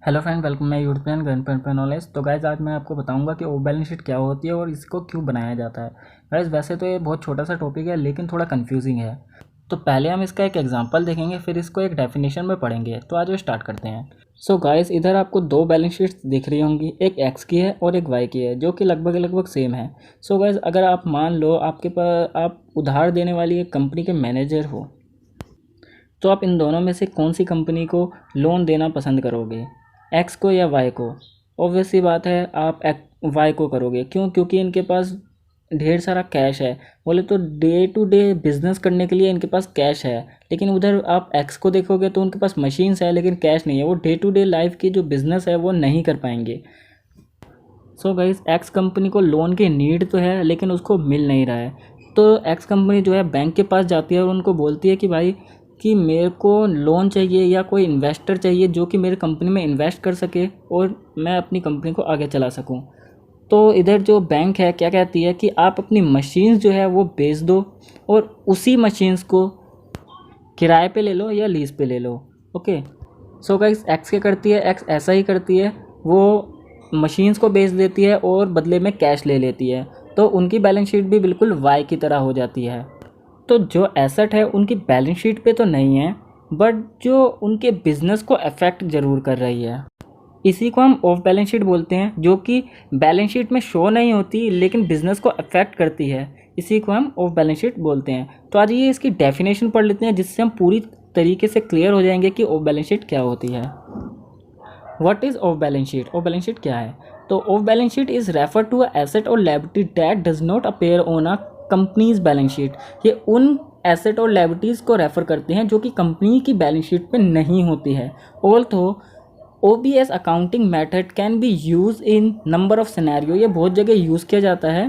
Hello friend, welcome my YouTube channel Ganpat knowledge. तो guys आज मैं आपको बताऊंगा कि ऑफ बैलेंस शीट क्या होती है और इसको क्यों बनाया जाता है। गाइज वैसे तो ये बहुत छोटा सा टॉपिक है लेकिन थोड़ा कंफ्यूजिंग है। तो पहले हम इसका एक एग्जांपल देखेंगे, फिर इसको एक डेफिनेशन में पढ़ेंगे। तो आज वो स्टार्ट करते हैं। सो गाइज इधर आपको दो बैलेंस शीट्स दिख रही होंगी, एक एक्स की है और एक वाई की है, जो कि लगभग लगभग सेम है। सो गाइज अगर आप मान लो आपके पास आप उधार देने वाली एक कंपनी के मैनेजर हो, तो आप इन दोनों में से कौन सी कंपनी को लोन देना पसंद करोगे, एक्स को या वाई को? ऑब्वियस सी बात है, आप वाई को करोगे। क्यों? क्योंकि इनके पास ढेर सारा कैश है। बोले तो डे टू डे बिजनेस करने के लिए इनके पास कैश है। लेकिन उधर आप एक्स को देखोगे तो उनके पास मशीन्स है लेकिन कैश नहीं है। वो डे टू डे लाइफ की जो बिज़नेस है वो नहीं कर पाएंगे। सो गाइस एक्स कंपनी को लोन की नीड तो है लेकिन उसको मिल नहीं रहा है। तो एक्स कंपनी जो है बैंक के पास जाती है और उनको बोलती है कि भाई कि मेरे को लोन चाहिए या कोई इन्वेस्टर चाहिए जो कि मेरे कंपनी में इन्वेस्ट कर सके और मैं अपनी कंपनी को आगे चला सकूं। तो इधर जो बैंक है क्या कहती है कि आप अपनी मशीन्स जो है वो बेच दो और उसी मशीन्स को किराए पे ले लो या लीज पे ले लो। ओके। सो गाइस एक्स क्या करती है, एक्स ऐसा ही करती है। वो मशीन्स को बेच देती है और बदले में कैश ले लेती है। तो उनकी बैलेंस शीट भी बिल्कुल वाई की तरह हो जाती है। तो जो एसेट है उनकी बैलेंस शीट पे तो नहीं है, बट जो उनके बिजनेस को अफेक्ट ज़रूर कर रही है। इसी को हम ऑफ बैलेंस शीट बोलते हैं, जो कि बैलेंस शीट में शो नहीं होती लेकिन बिजनेस को अफेक्ट करती है। इसी को हम ऑफ बैलेंस शीट बोलते हैं। तो आज ये इसकी डेफिनेशन पढ़ लेते हैं जिससे हम पूरी तरीके से क्लियर हो जाएंगे कि ऑफ बैलेंस शीट क्या होती है। What is off balance sheet? Off balance sheet क्या है? तो off balance sheet is refer to a asset और liability that does not appear on a company's balance sheet. ये उन एसेट और लायबिलिटीज़ को रेफर करते हैं जो कि कंपनी की बैलेंस शीट पे नहीं होती है। Although OBS accounting method can be use in number of scenario. ये बहुत जगह यूज़ किया जाता है।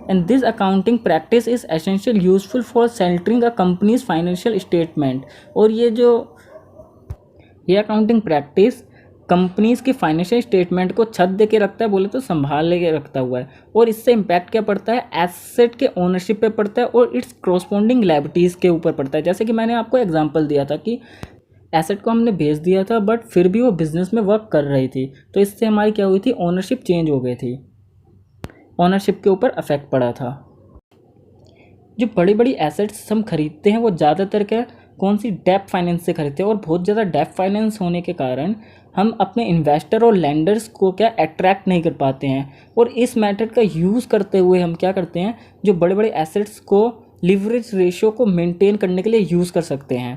And this accounting practice is essential useful for centering a company's financial statement. और ये अकाउंटिंग प्रैक्टिस कंपनीज की फाइनेंशियल स्टेटमेंट को छत दे के रखता है, बोले तो संभाल के रखता हुआ है। और इससे इम्पैक्ट क्या पड़ता है? एसेट के ओनरशिप पे पड़ता है और इट्स क्रॉसपोंडिंग लायबिलिटीज़ के ऊपर पड़ता है। जैसे कि मैंने आपको एग्जांपल दिया था कि एसेट को हमने बेच दिया था बट फिर भी वो बिजनेस में वर्क कर रही थी, तो इससे हमारी क्या हुई थी? ओनरशिप चेंज हो गई थी, ओनरशिप के ऊपर अफेक्ट पड़ा था। जो बड़ी बड़ी एसेट्स हम खरीदते हैं वो ज़्यादातर क्या कौन सी डेप्ट फाइनेंस से खरीदते हैं, और बहुत ज़्यादा डेप्ट फाइनेंस होने के कारण हम अपने इन्वेस्टर और लैंडर्स को क्या अट्रैक्ट नहीं कर पाते हैं। और इस मेथड का यूज़ करते हुए हम क्या करते हैं, जो बड़े बड़े एसेट्स को लिवरेज रेशियो को मेंटेन करने के लिए यूज़ कर सकते हैं।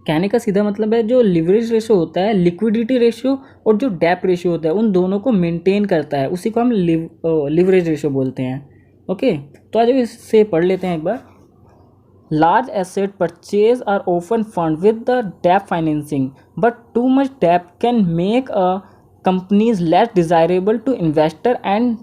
कहने का सीधा मतलब है, जो लिवरेज रेशियो होता है, लिक्विडिटी रेशियो और जो डेप्ट रेशियो होता है, उन दोनों को मेंटेन करता है। उसी को हम लिवरेज रेशियो बोलते हैं। ओके, तो आज इससे पढ़ लेते हैं एक बार। Large asset purchase are often fund with the dept financing, but too much dept can make a companies less desirable to investor and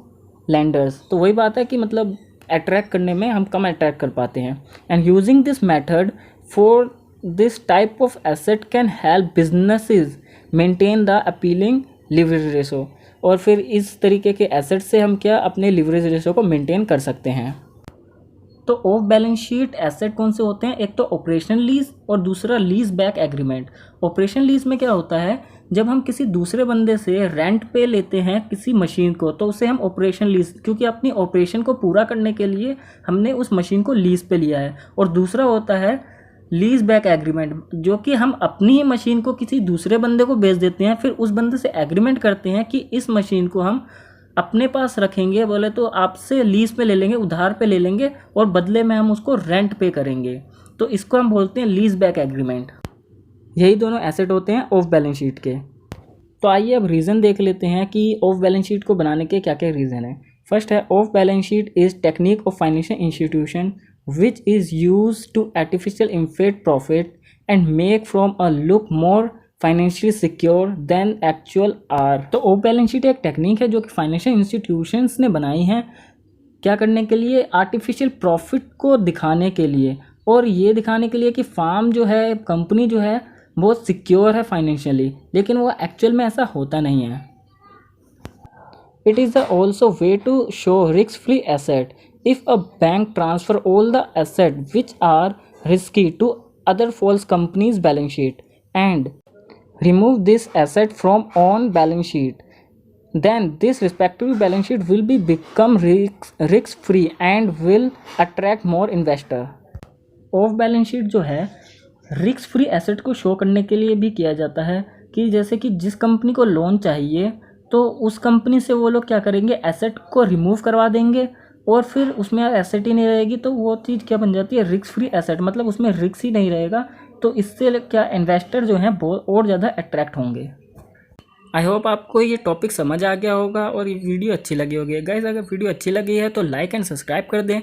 landers. तो वही बात है कि मतलब अट्रैक्ट करने में हम कम अट्रैक्ट कर पाते हैं। And using this method for this type of asset can help businesses maintain the appealing leverage ratio. और फिर इस तरीके के एसेट से हम क्या अपने लिवरेज रेशो को मेंटेन कर सकते हैं। तो ऑफ बैलेंस शीट एसेट कौन से होते हैं? एक तो ऑपरेशन लीज और दूसरा lease back agreement. Operation lease में क्या होता है, जब हम किसी दूसरे बंदे से रेंट पे लेते हैं किसी मशीन को तो उसे हम ऑपरेशन लीज, क्योंकि अपनी ऑपरेशन को पूरा करने के लिए हमने उस मशीन को लीज पे लिया है। और दूसरा होता है लीज बैक एग्रीमेंट, जो कि हम अपनी ही मशीन को किसी दूसरे बंदे को बेच देते हैं, फिर उस बंदे से एग्रीमेंट करते हैं कि इस मशीन को हम अपने पास रखेंगे, बोले तो आपसे लीज पे ले लेंगे, उधार पे ले लेंगे और बदले में हम उसको रेंट पे करेंगे। तो इसको हम बोलते हैं लीज बैक एग्रीमेंट। यही दोनों एसेट होते हैं ऑफ बैलेंस शीट के। तो आइए अब रीज़न देख लेते हैं कि ऑफ बैलेंस शीट को बनाने के क्या क्या रीज़न है। फर्स्ट है, of balance sheet is technique of financial institution which is used to artificial inflate profit and make from a look more financially secure than actual are। तो off balance sheet एक technique है जो कि financial institutions ने बनाई है, क्या करने के लिए? आर्टिफिशियल प्रॉफिट को दिखाने के लिए, और ये दिखाने के लिए कि फार्म जो है, कंपनी जो है, बहुत सिक्योर है फाइनेंशियली, लेकिन वो एक्चुअल में ऐसा होता नहीं है। It is also way to show risk free asset. If a bank transfer all the assets which are risky to other false companies balance sheet and remove this asset from on balance sheet, then this respective balance sheet will be become risk free and will attract more investor. Of balance sheet जो है risk free asset को show करने के लिए भी किया जाता है कि जैसे कि जिस कंपनी को लोन चाहिए तो उस कंपनी से वो लोग क्या करेंगे, एसेट को रिमूव करवा देंगे और फिर उसमें एसेट ही नहीं रहेगी, तो वो चीज़ क्या बन जाती है, रिस्क फ्री एसेट, मतलब उसमें रिस्क ही नहीं रहेगा। तो इससे क्या इन्वेस्टर जो हैं बहुत और ज़्यादा अट्रैक्ट होंगे। आई होप आपको ये टॉपिक समझ आ गया होगा और ये वीडियो अच्छी लगी होगी। गाइस अगर वीडियो अच्छी लगी है तो लाइक एंड सब्सक्राइब कर दें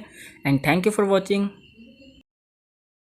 and thank you for watching.